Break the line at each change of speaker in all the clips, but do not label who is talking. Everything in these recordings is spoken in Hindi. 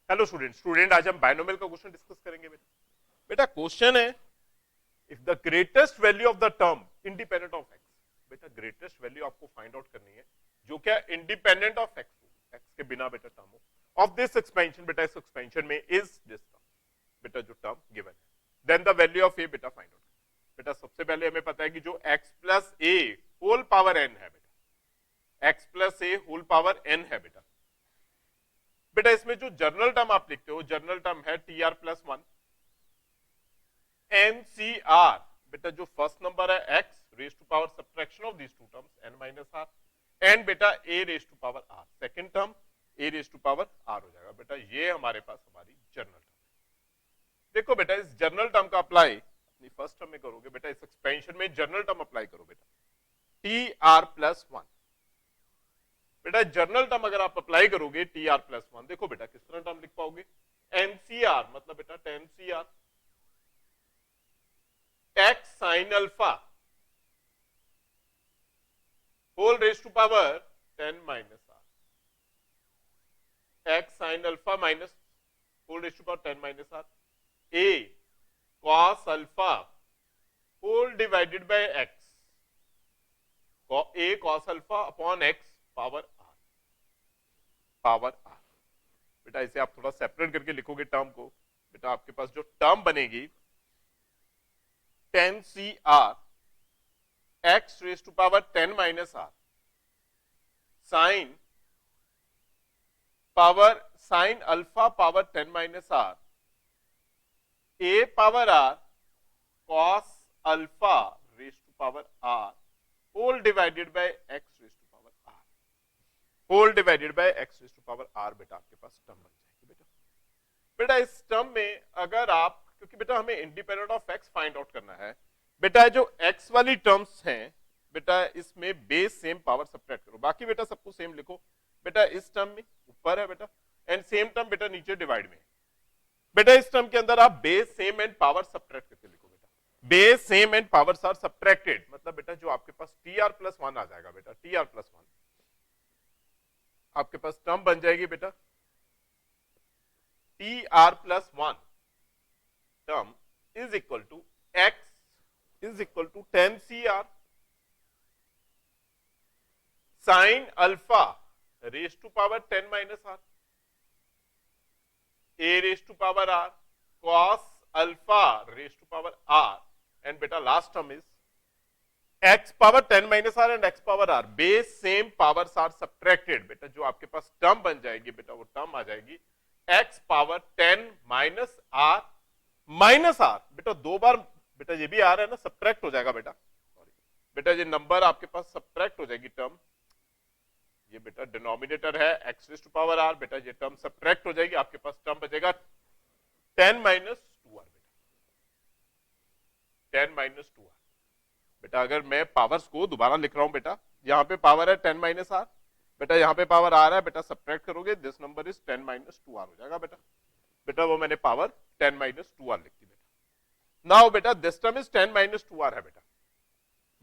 हेलो स्टूडेंट आज हम बायनोमियल का क्वेश्चन डिस्कस करेंगे बेटा। बेटा क्वेश्चन है, if the greatest value of the term independent of X, बेटा ग्रेटेस्ट वैल्यू आपको फाइंड आउट करनी है जो क्या इंडिपेंडेंट ऑफ एक्स हो, एक्स के बिना बेटा टर्म हो, ऑफ दिस एक्सपेंशन, बेटा इस एक्सपेंशन में इज दिस टर्म, बेटा जो टर्म गिवन है, देन द वैल्यू ऑफ ए बेटा फाइंड आउट। बेटा सबसे पहले हमें पता है कि जो एक्स प्लस ए होल पावर एन है बेटा, एक्स प्लस ए होल पावर एन है बेटा। बेटा इसमें जो जर्नल टर्म आप लिखते हो, जर्नल टर्म है T R plus one N C R. बेटा जो फर्स्ट नंबर है X raise to power subtraction of these two terms N minus R, and बेटा A raise to power R, second term A raise to power R हो जाएगा। बेटा ये हमारे पास हमारी जर्नल टर्म। देखो बेटा इस जर्नल टर्म का अप्लाई अपनी फर्स्ट टर्म में करोगे, बेटा इस एक्सपेंशन में जर्नल टर्म अप्लाई करो बेटा, टी आर प्लस वन। बेटा जर्नल टर्म अगर आप अप्लाई करोगे टी आर प्लस वन, देखो बेटा किस तरह टर्म लिख पाओगे, एनसीआर मतलब बेटा ten C R X sine alpha whole raise to power 10 minus R, X sine alpha minus whole raise to power 10 minus R, A cos alpha whole divided by X, A cos alpha upon X power R, power R. बेटा इसे आप थोड़ा सेपरेट करके लिखोगे टर्म को, बेटा आपके पास जो टर्म बनेगी 10 C R X raise to power 10 minus R sine power sine alpha power 10 minus R A power R cos alpha raise to power R whole divided by X raise to power R, whole divided by X raise to power R. बेटा आपके पास टर्म बन जाएगी। बेटा बेटा इस टर्म में अगर आप, क्योंकि बेटा हमें independent of x find out करना है, बेटा जो एक्स वाली टर्म्स हैं बेटा इसमें बेस सेम पावर सब्ट्रैक्ट करो, बाकी बेटा सबको सेम लिखो। बेटा इस टर्म में ऊपर है बेटा एंड सेम टर्म बेटा नीचे डिवाइड में। बेटा इस टर्म के अंदर आप base same and power subtract करके लिखो बेटा, base same and powers are subtracted, मतलब बेटा जो आपके पास टी आर प्लस वन आ जाएगा बेटा, टी आर प्लस वन आपके पास टर्म बन जाएगी बेटा T R plus one term is equal to X is equal to 10 C R sine alpha raise to power 10 minus R A raise to power R cos alpha raise to power R, and बेटा last term is X power 10 minus R and X power R, base same powers are subtracted. बेटा जो आपके पास टर्म बन जाएगी बेटा वो टर्म आ जाएगी X power 10 minus R minus R. बेटा दो बार बेटा ये भी आ रहा है ना, सब्ट्रैक्ट हो जाएगा बेटा, सॉरी बेटा ये नंबर आपके पास सब्ट्रैक्ट हो जाएगी टर्म, ये बेटा डिनोमिनेटर है X raise to power R, बेटा ये टर्म सब्ट्रैक्ट हो जाएगी, आपके पास टर्म बचेगा 10 माइनस 2 आर, बेटा 10 माइनस 2 आर। बेटा अगर मैं पावर्स को दोबारा लिख रहा हूं बेटा, यहां पे पावर है 10 माइनस आर, बेटा यहां पे पावर आ रहा है, बेटा सब्ट्रैक्ट करोगे this number is 10 minus 2 R हो जाएगा बेटा। बेटा वो मैंने पावर 10 माइनस 2 आर लिख दी बेटा। नाउ बेटा this term is 10 minus 2 R है बेटा।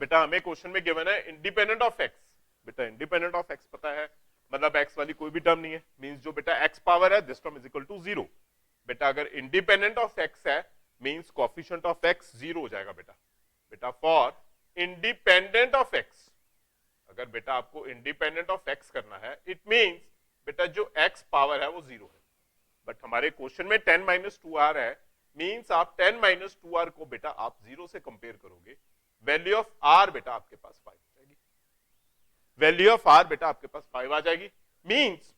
बेटा हमें क्वेश्चन में गिवन है इंडिपेंडेंट ऑफ एक्स, बेटा इंडिपेंडेंट ऑफ एक्स पता है मतलब एक्स वाली कोई भी टर्म नहीं है, मींस जो बेटा एक्स पावर है this term is equal to 0। बेटा अगर इंडिपेंडेंट ऑफ एक्स है मींस कोएफिशिएंट ऑफ एक्स 0 हो जाएगा बेटा। बेटा फॉर इंडिपेंडेंट ऑफ एक्स, अगर बेटा आपको इंडिपेंडेंट ऑफ एक्स करना है इट मींस बेटा जो एक्स पावर है वो 0 है, बट हमारे क्वेश्चन में 10 माइनस 2 आर है, मींस आप 10 माइनस 2 आर को बेटा आप 0 से कंपेयर करोगे, वैल्यू ऑफ आर बेटा आपके पास 5 हो जाएगी, वैल्यू ऑफ आर बेटा आपके पास 5 आ जाएगी। मींस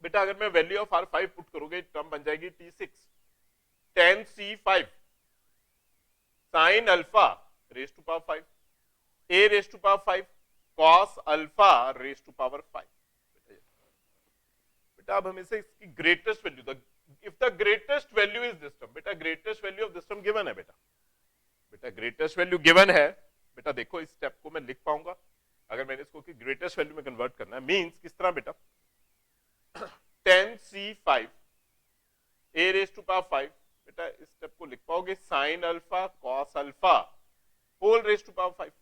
बेटा अगर मैं वैल्यू ऑफ आर 5 पुट करोगे टर्म बन जाएगी T6 10 C5 sine alpha raise to power 5 A raise to power 5 cos alpha raise to power 5। बेटा अब हमें से इसकी greatest value, if the greatest value is this term, बेटा greatest value of this term given है बेटा, बेटा ग्रेटेस्ट वैल्यू गिवन है। बेटा देखो इस स्टेप को मैं लिख पाऊंगा अगर मैंने इसको कि ग्रेटेस्ट वैल्यू में कन्वर्ट करना है, मींस किस तरह बेटा 10 C5 A raise to power 5, बेटा इस स्टेप को लिख पाओगे sine alpha cos alpha whole raise to power 5,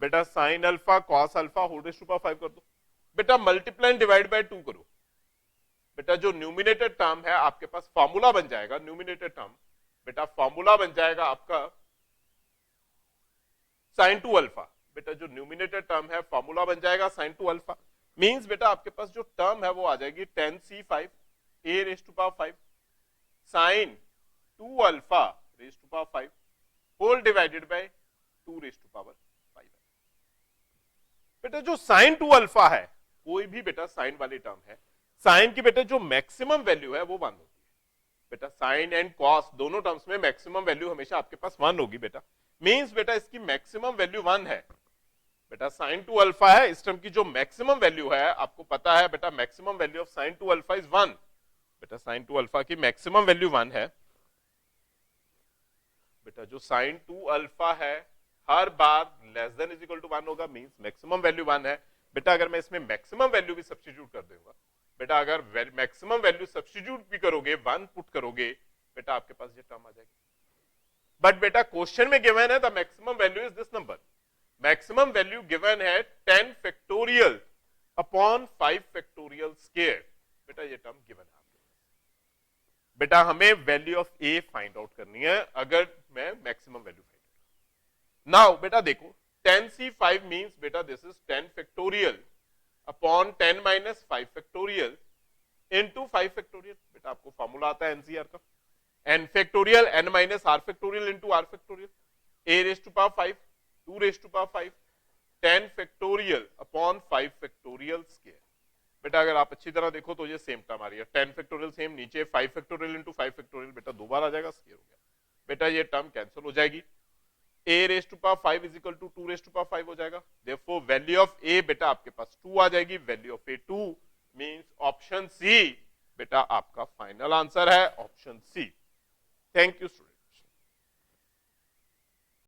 बेटा sine alpha cos alpha whole raise to power 5 कर दो, बेटा मल्टीप्लाई डिवाइड बाय 2 करो, बेटा जो न्यूमिनेटर टर्म है आपके पास फॉर्मूला बन जाएगा, न्यूमिनेटर टर्म बेटा फॉर्मूला बन जाएगा आपका साइन टू अल्फा। बेटा जो न्यूमिनेटर टर्म है फॉर्मूला बन जाएगा साइन टू अल्फा। मींस बेटा आपके पास जो टर्म है वो आ जाएगी 10c5 a raise to power 5 sine 2 alpha raise to power 5 whole divided by 2 raise to power 5। बेटा जो साइन 2 अल्फा है, कोई भी बेटा साइन वाली टर्म है, साइन की बेटा जो मैक्सिमम वैल्यू है वो 1 होती है। बेटा साइन एंड कॉस दोनों टर्म्स में मैक्सिमम वैल्यू हमेशा आपके पास 1 होगी बेटा। मींस बेटा इसकी मैक्सिमम वैल्यू 1 है। बेटा साइन 2 अल्फा है, इस टर्म की जो मैक्सिमम वैल्यू है आपको पता है बेटा, maximum value of sine 2 alpha is 1। बेटा साइन 2 अल्फा की मैक्सिमम वैल्यू 1 है। बेटा जो साइन 2 अल्फा है हर बार less than is equal to 1 होगा, मींस मैक्सिमम वैल्यू 1 है। बेटा अगर मैं इसमें मैक्सिमम वैल्यू भी सब्स्टिट्यूट कर दूंगा, बेटा अगर मैक्सिमम वैल्यू सब्स्टिट्यूट भी करोगे, 1 पुट करोगे, बेटा आपके पास ये टर्म आ जाएगी। बट बेटा क्वेश्चन में गिवन है the maximum value is this number. Maximum value given है 10 फैक्टोरियल अपॉन 5 फैक्टोरियल स्क्वायर। बेटा ये टर्म गिवन है आपके पास। बेटा हमें value of A find out करनी है अगर मैं मैक्सिमम वैल्यू फाइंड। नाउ बेटा देखो 10c5 मींस बेटा this is 10 factorial upon 10 minus 5 factorial into 5 factorial. बेटा आपको फॉर्मूला आता है एनसीआर का, n factorial n minus r factorial into r factorial, a raise to power 5 2 raise to power 5 10 factorial upon 5 factorial square. बेटा अगर आप अच्छी तरह देखो तो ये सेम टर्म आ रही है, 10 फैक्टोरियल सेम, नीचे 5 फैक्टोरियल इनटू 5 फैक्टोरियल, बेटा दो बार आ जाएगा, स्क्वायर हो गया। बेटा ये टर्म कैंसिल हो जाएगी, a raise to power 5 is equal to 2 raise to power 5 हो जाएगा। देयरफॉर वैल्यू ऑफ a बेटा आपके पास 2 आ जाएगी, value of a 2 means option C बेटा आपका फाइनल आंसर है, option C. Thank you student.